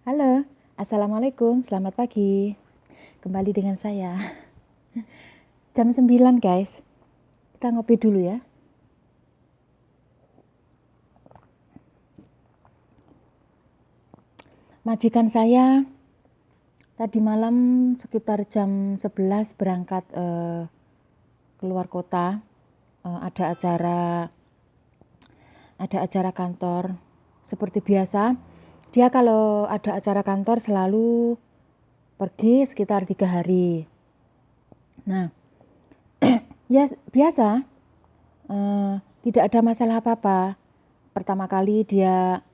Halo, Assalamualaikum, selamat pagi. Kembali dengan saya. Jam 9 guys, kita ngopi dulu ya. Majikan saya tadi malam sekitar jam 11 berangkat keluar kota. Ada acara kantor. Seperti biasa, dia kalau ada acara kantor selalu pergi sekitar 3 hari. Nah, ya biasa, tidak ada masalah apa-apa. Pertama kali dia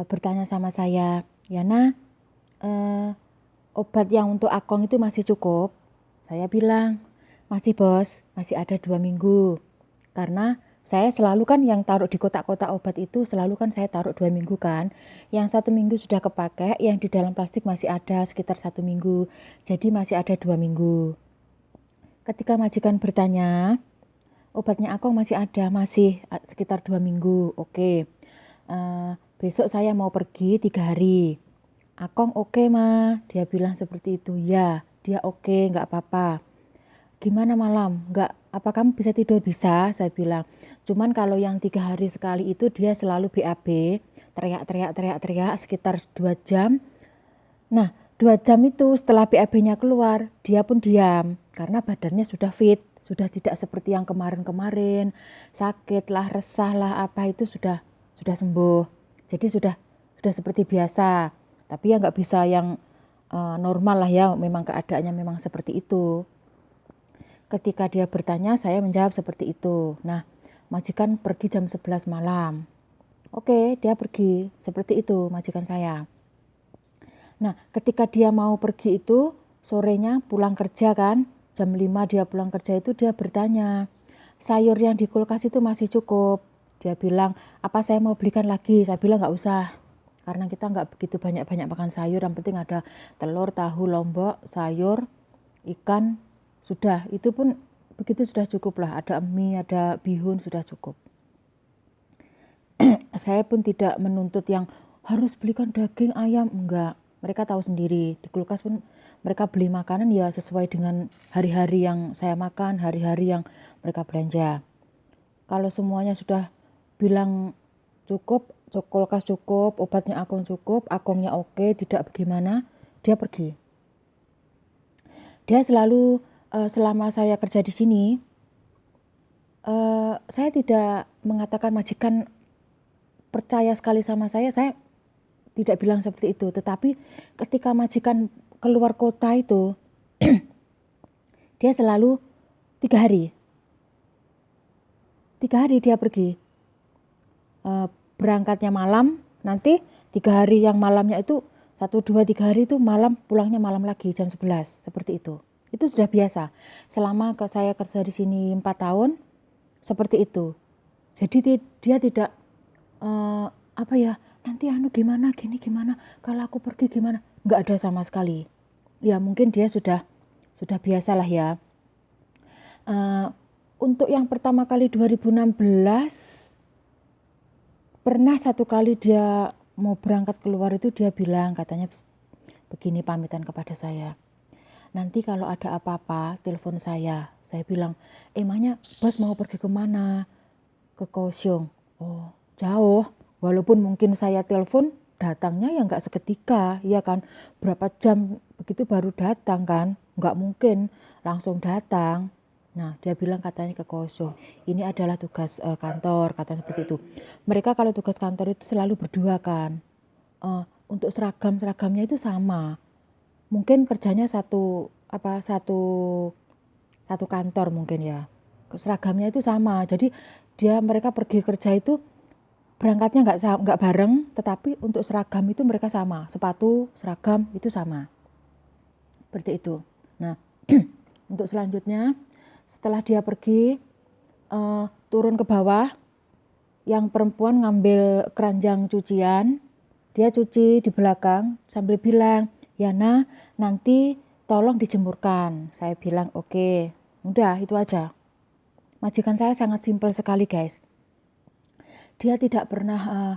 bertanya sama saya, Yana, obat yang untuk Akong itu masih cukup? Saya bilang, masih bos, masih ada 2 minggu. Karena saya selalu kan yang taruh di kotak-kotak obat itu selalu kan saya taruh 2 minggu kan. Yang 1 minggu sudah kepakai, yang di dalam plastik masih ada sekitar 1 minggu. Jadi masih ada 2 minggu. Ketika majikan bertanya, obatnya Akong masih ada, masih sekitar 2 minggu. Oke. Besok saya mau pergi 3 hari. Akong oke ma, dia bilang seperti itu. Ya, dia oke, nggak apa-apa. Gimana malam? Nggak, apa kamu bisa tidur? Bisa, saya bilang. Cuman kalau yang 3 hari sekali itu dia selalu BAB, teriak-teriak sekitar 2 jam. Nah, 2 jam itu setelah BAB-nya keluar, dia pun diam karena badannya sudah fit, sudah tidak seperti yang kemarin-kemarin, sakit lah, resah lah, apa itu sudah sembuh. Jadi sudah seperti biasa. Tapi ya nggak bisa yang normal lah ya, memang keadaannya memang seperti itu. Ketika dia bertanya, saya menjawab seperti itu. Nah, majikan pergi jam 11 malam. Oke, dia pergi seperti itu majikan saya. Nah, ketika dia mau pergi itu, sorenya pulang kerja kan, jam 5 dia pulang kerja itu dia bertanya, sayur yang di kulkas itu masih cukup. Dia bilang, apa saya mau belikan lagi? Saya bilang nggak usah, karena kita nggak begitu banyak-banyak makan sayur, yang penting ada telur, tahu, lombok, sayur, ikan, sudah. Itu pun begitu sudah cukup lah, ada mie, ada bihun, sudah cukup. Saya pun tidak menuntut yang harus belikan daging ayam, enggak. Mereka tahu sendiri, di kulkas pun mereka beli makanan ya sesuai dengan hari-hari yang saya makan, hari-hari yang mereka belanja. Kalau semuanya sudah bilang cukup, kulkas cukup, obatnya Akong cukup, Akongnya oke, tidak bagaimana, dia pergi. Dia selalu selama saya kerja di sini, saya tidak mengatakan majikan percaya sekali sama saya tidak bilang seperti itu. Tetapi ketika majikan keluar kota itu, dia selalu 3 hari. 3 hari dia pergi. Berangkatnya malam, nanti 3 hari yang malamnya itu, 1, 2, 3 hari itu malam, pulangnya malam lagi jam 11, seperti itu. Itu sudah biasa. Selama saya kerja di sini 4 tahun, seperti itu. Jadi dia tidak apa ya, nanti gimana, gini gimana, kalau aku pergi gimana, nggak ada sama sekali. Ya mungkin dia sudah biasa lah ya. Untuk yang pertama kali 2016, pernah satu kali dia mau berangkat keluar itu dia bilang, katanya begini pamitan kepada saya, nanti kalau ada apa-apa telepon saya. Saya bilang, emangnya bos mau pergi kemana? Ke Kaohsiung. Oh, jauh. Walaupun mungkin saya telepon, datangnya ya nggak seketika, ya kan? Berapa jam begitu baru datang kan? Nggak mungkin langsung datang. Nah, dia bilang katanya ke Kaohsiung. Ini adalah tugas kantor, katanya seperti itu. Mereka kalau tugas kantor itu selalu berdua kan. Untuk seragamnya itu sama. Mungkin kerjanya satu kantor mungkin ya. Seragamnya itu sama. Jadi mereka pergi kerja itu berangkatnya nggak bareng, tetapi untuk seragam itu mereka sama, sepatu seragam itu sama, seperti itu. Nah, untuk selanjutnya setelah dia pergi, turun ke bawah, yang perempuan ngambil keranjang cucian, dia cuci di belakang sambil bilang, Yana nanti tolong dijemurkan. Saya bilang oke. Udah itu aja. Majikan saya sangat simpel sekali guys. Dia tidak pernah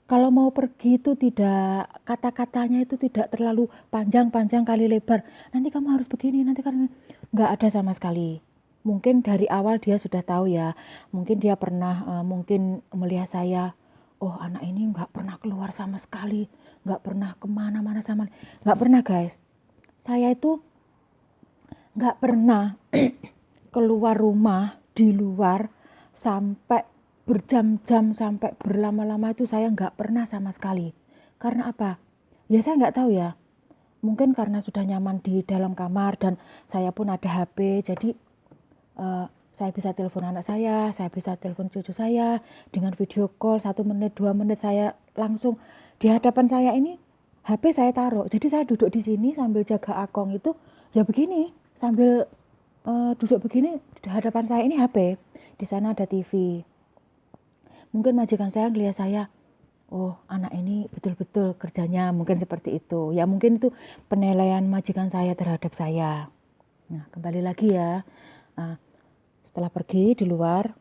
Kalau mau pergi itu tidak, kata-katanya itu tidak terlalu panjang-panjang kali lebar. Nanti kamu harus begini, nanti kan nggak ada sama sekali. Mungkin dari awal dia sudah tahu ya. Mungkin dia pernah, mungkin melihat saya, oh anak ini nggak pernah keluar sama sekali, nggak pernah kemana-mana sama, nggak pernah guys. Saya itu nggak pernah keluar rumah di luar sampai berjam-jam, sampai berlama-lama itu saya nggak pernah sama sekali. Karena apa? Ya saya nggak tahu ya. Mungkin karena sudah nyaman di dalam kamar dan saya pun ada HP, jadi saya bisa telepon anak saya bisa telepon cucu saya dengan video call 1 menit 2 menit, saya langsung di hadapan saya ini HP saya taruh. Jadi saya duduk di sini sambil jaga Akong itu ya begini, sambil duduk begini di hadapan saya ini HP. Di sana ada TV. Mungkin majikan saya ngelihat saya, oh anak ini betul-betul kerjanya, mungkin seperti itu. Ya mungkin itu penilaian majikan saya terhadap saya. Nah kembali lagi ya, setelah pergi di luar,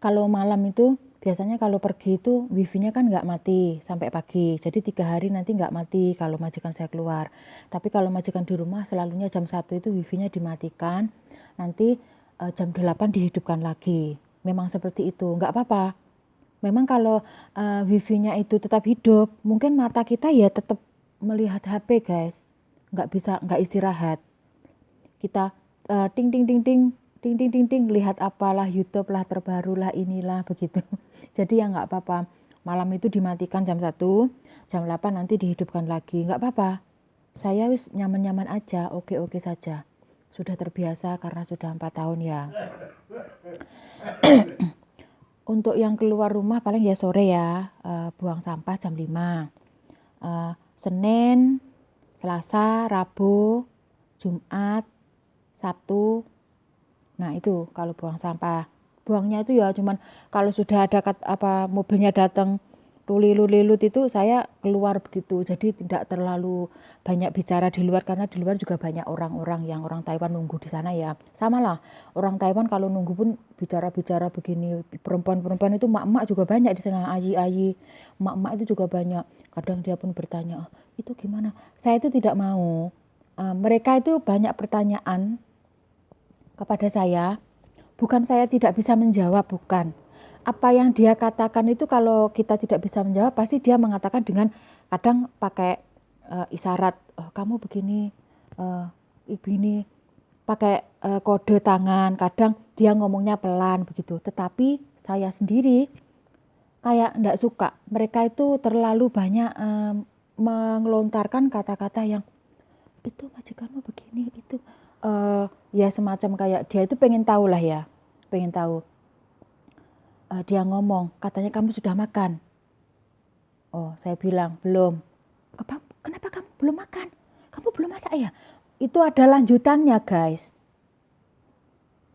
kalau malam itu biasanya kalau pergi itu wifi-nya kan nggak mati sampai pagi. Jadi 3 hari nanti nggak mati kalau majikan saya keluar. Tapi kalau majikan di rumah selalunya jam 1 itu wifi-nya dimatikan. Nanti jam 8 dihidupkan lagi. Memang seperti itu, nggak apa-apa. Memang kalau wifi-nya itu tetap hidup, mungkin mata kita ya tetap melihat HP guys. Nggak istirahat. Kita ting ting ting ting ting ting ting ting lihat apalah, YouTube lah, terbaru lah, inilah begitu. Jadi ya nggak apa-apa. Malam itu dimatikan jam 1, jam 8 nanti dihidupkan lagi. Nggak apa-apa. Saya wis nyaman-nyaman aja, oke-oke saja. Sudah terbiasa karena sudah 4 tahun ya. Untuk yang keluar rumah paling ya sore ya, buang sampah jam 5. Senin, Selasa, Rabu, Jumat, Sabtu. Nah itu kalau buang sampah. Buangnya itu ya cuman kalau sudah ada mobilnya datang lilut itu saya keluar begitu. Jadi tidak terlalu banyak bicara di luar karena di luar juga banyak orang-orang yang orang Taiwan nunggu di sana ya. Sama lah orang Taiwan kalau nunggu pun bicara-bicara begini. Perempuan-perempuan itu mak-mak juga banyak di sana, ayi-ayi. Mak-mak itu juga banyak. Kadang dia pun bertanya, itu gimana? Saya itu tidak mau. Mereka itu banyak pertanyaan kepada saya, bukan saya tidak bisa menjawab, bukan. Apa yang dia katakan itu kalau kita tidak bisa menjawab, pasti dia mengatakan dengan kadang pakai isyarat, oh, kamu begini, ibu ini pakai kode tangan, kadang dia ngomongnya pelan begitu. Tetapi saya sendiri kayak enggak suka. Mereka itu terlalu banyak mengelontarkan kata-kata yang itu majikanmu begini, itu ya semacam kayak dia itu pengen tahu lah ya, pengen tahu. Dia ngomong, katanya kamu sudah makan. Oh, saya bilang belum. Kenapa kamu belum makan? Kamu belum masak ya? Itu ada lanjutannya guys.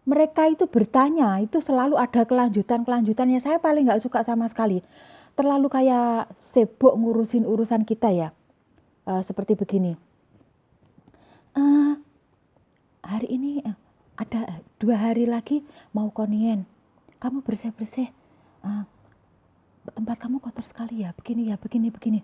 Mereka itu bertanya, itu selalu ada kelanjutannya. Saya paling nggak suka sama sekali. Terlalu kayak sibuk ngurusin urusan kita ya. Seperti begini. Hari ini ada 2 hari lagi mau konien. Kamu bersih-bersih. Tempat kamu kotor sekali ya, begini ya, begini.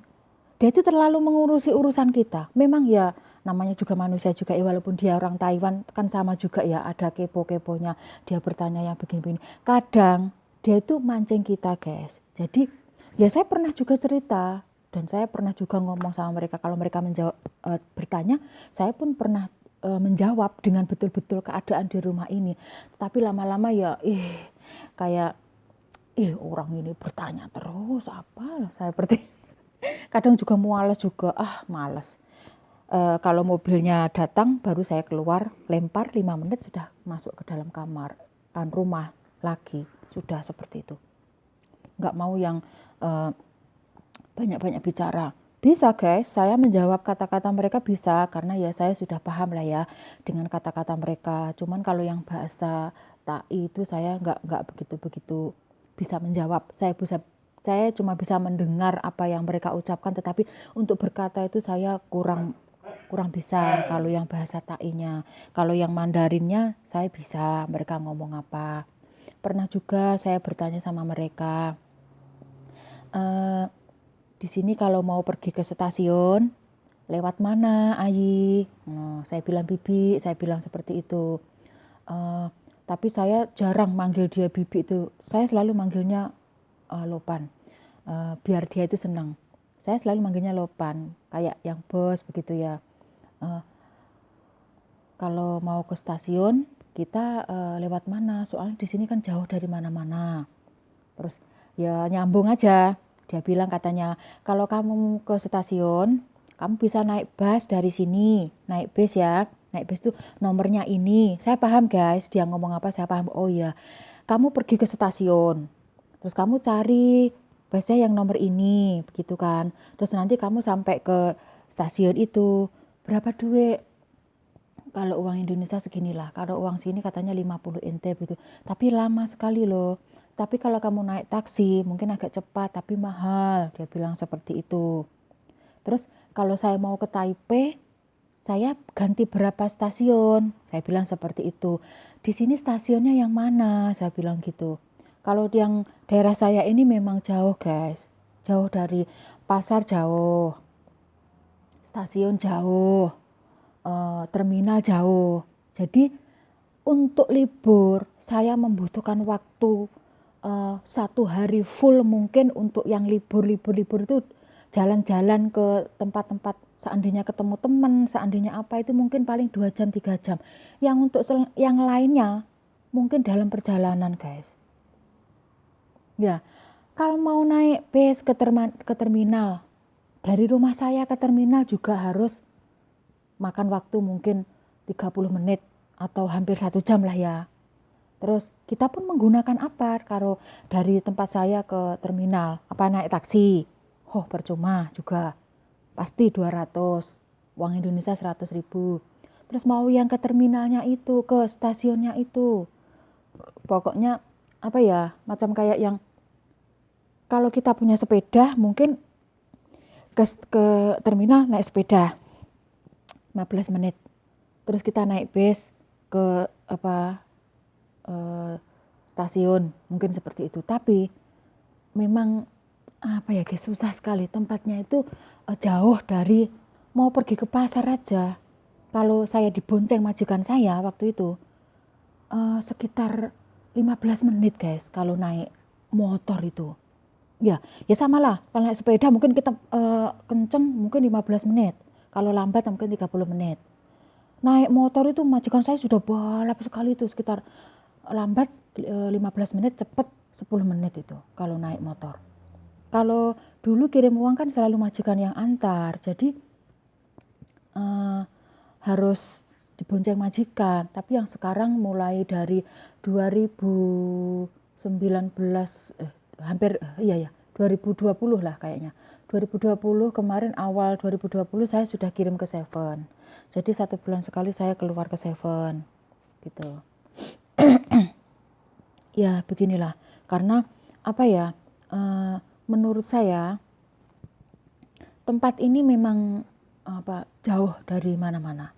Dia itu terlalu mengurusi urusan kita. Memang ya namanya juga manusia juga ya, walaupun dia orang Taiwan kan sama juga ya, ada kepo-keponya. Dia bertanya yang begini-begini. Kadang dia itu mancing kita guys. Jadi ya saya pernah juga cerita dan saya pernah juga ngomong sama mereka kalau mereka menjawab bertanya, saya pun pernah menjawab dengan betul-betul keadaan di rumah ini. Tapi lama-lama ya kayak orang ini bertanya terus apa, saya seperti kadang juga males juga, males. Kalau mobilnya datang baru saya keluar, lempar 5 menit sudah masuk ke dalam kamar rumah lagi, sudah seperti itu. Nggak mau yang banyak-banyak bicara. Bisa guys, saya menjawab kata-kata mereka bisa karena ya saya sudah paham lah ya dengan kata-kata mereka. Cuman kalau yang bahasa Tai itu saya nggak begitu bisa menjawab. Saya cuma bisa mendengar apa yang mereka ucapkan, tetapi untuk berkata itu saya kurang bisa kalau yang bahasa Tai-nya. Kalau yang Mandarinnya saya bisa, mereka ngomong apa. Pernah juga saya bertanya sama mereka, di sini kalau mau pergi ke stasiun, lewat mana, Ayi? Saya bilang Bibi, saya bilang seperti itu. Tapi saya jarang manggil dia Bibi itu. Saya selalu manggilnya Lopan. Biar dia itu senang. Saya selalu manggilnya Lopan, kayak yang bos begitu ya. Kalau mau ke stasiun, kita lewat mana? Soalnya di sini kan jauh dari mana-mana. Terus ya nyambung aja. Dia bilang katanya, kalau kamu ke stasiun, kamu bisa naik bus dari sini. Naik bis ya. Naik bis itu nomornya ini. Saya paham guys, dia ngomong apa saya paham. Oh iya, kamu pergi ke stasiun. Terus kamu cari busnya yang nomor ini, begitu kan. Terus nanti kamu sampai ke stasiun itu. Berapa duit? Kalau uang Indonesia seginilah. Kalau uang sini katanya 50 ente gitu. Tapi lama sekali loh. Tapi kalau kamu naik taksi mungkin agak cepat tapi mahal. Dia bilang seperti itu. Terus kalau saya mau ke Taipei, saya ganti berapa stasiun? Saya bilang seperti itu. Di sini stasiunnya yang mana? Saya bilang gitu. Kalau yang daerah saya ini memang jauh guys. Jauh dari pasar jauh. Stasiun jauh. Terminal jauh. Jadi untuk libur saya membutuhkan waktu 1 hari full mungkin untuk yang libur itu jalan-jalan ke tempat-tempat seandainya ketemu teman, seandainya apa itu mungkin paling 2 jam 3 jam. Yang untuk yang lainnya mungkin dalam perjalanan guys. Ya, kalau mau naik bis ke terminal, dari rumah saya ke terminal juga harus makan waktu mungkin 30 menit atau hampir 1 jam lah ya. Terus kita pun menggunakan apa kalau dari tempat saya ke terminal? Apa naik taksi? Oh percuma juga. Pasti 200. Uang Indonesia 100.000. Terus mau yang ke terminalnya itu, ke stasiunnya itu. Pokoknya apa ya, macam kayak yang kalau kita punya sepeda mungkin ke terminal naik sepeda 15 menit. Terus kita naik bis ke stasiun mungkin seperti itu. Tapi memang apa ya guys, susah sekali tempatnya itu jauh dari mau pergi ke pasar aja. Kalau saya dibonceng majikan saya waktu itu sekitar 15 menit guys kalau naik motor itu. Ya samalah. Kalau naik sepeda mungkin kita kenceng mungkin 15 menit. Kalau lambat mungkin 30 menit. Naik motor itu majikan saya sudah balap sekali itu, sekitar lambat 15 menit, cepet 10 menit itu kalau naik motor. Kalau dulu kirim uang kan selalu majikan yang antar, jadi harus dibonceng majikan. Tapi yang sekarang mulai dari 2019 hampir 2020 lah kayaknya. 2020 kemarin awal 2020 saya sudah kirim ke Seven. Jadi 1 bulan sekali saya keluar ke Seven gitu. Ya beginilah, karena apa ya, menurut saya tempat ini memang jauh dari mana-mana.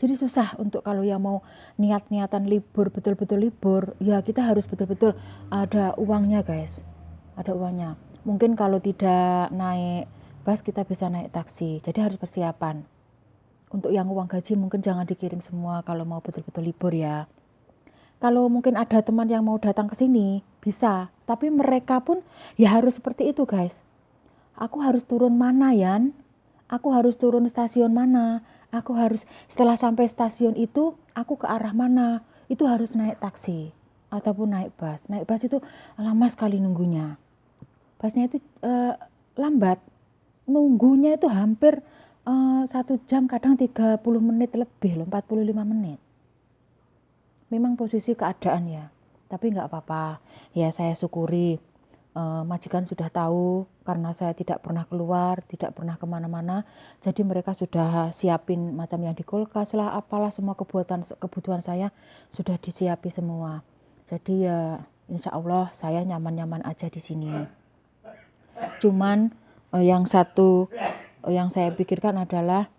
Jadi susah untuk kalau yang mau niat-niatan libur, betul-betul libur, ya kita harus betul-betul ada uangnya guys. Ada uangnya. Mungkin kalau tidak naik bus kita bisa naik taksi. Jadi harus persiapan. Untuk yang uang gaji mungkin jangan dikirim semua kalau mau betul-betul libur ya. Kalau mungkin ada teman yang mau datang ke sini, bisa. Tapi mereka pun ya harus seperti itu guys. Aku harus turun mana Yan? Aku harus turun stasiun mana? Aku harus setelah sampai stasiun itu, aku ke arah mana? Itu harus naik taksi ataupun naik bus. Naik bus itu lama sekali nunggunya. Busnya itu lambat. Nunggunya itu hampir 1 jam, kadang 30 menit lebih loh, 45 menit. Memang posisi keadaan ya, tapi nggak apa-apa. Ya saya syukuri. Majikan sudah tahu karena saya tidak pernah keluar, tidak pernah kemana-mana, jadi mereka sudah siapin macam yang di kulkas lah, apalah semua kebutuhan saya sudah disiapi semua. Jadi ya insya Allah saya nyaman-nyaman aja di sini. Cuman yang satu yang saya pikirkan adalah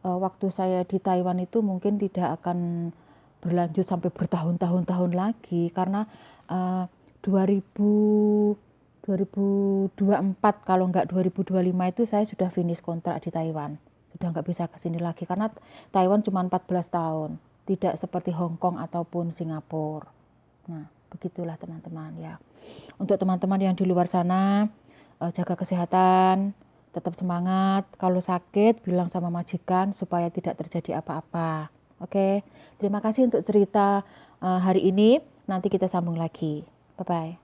waktu saya di Taiwan itu mungkin tidak akan berlanjut sampai bertahun-tahun lagi, karena 2000 2024 kalau nggak 2025 itu saya sudah finish kontrak di Taiwan. Sudah nggak bisa ke sini lagi karena Taiwan cuma 14 tahun, tidak seperti Hong Kong ataupun Singapura. Nah, begitulah teman-teman ya. Untuk teman-teman yang di luar sana, jaga kesehatan, tetap semangat. Kalau sakit, bilang sama majikan supaya tidak terjadi apa-apa. Oke, terima kasih untuk cerita hari ini. Nanti kita sambung lagi. Bye-bye.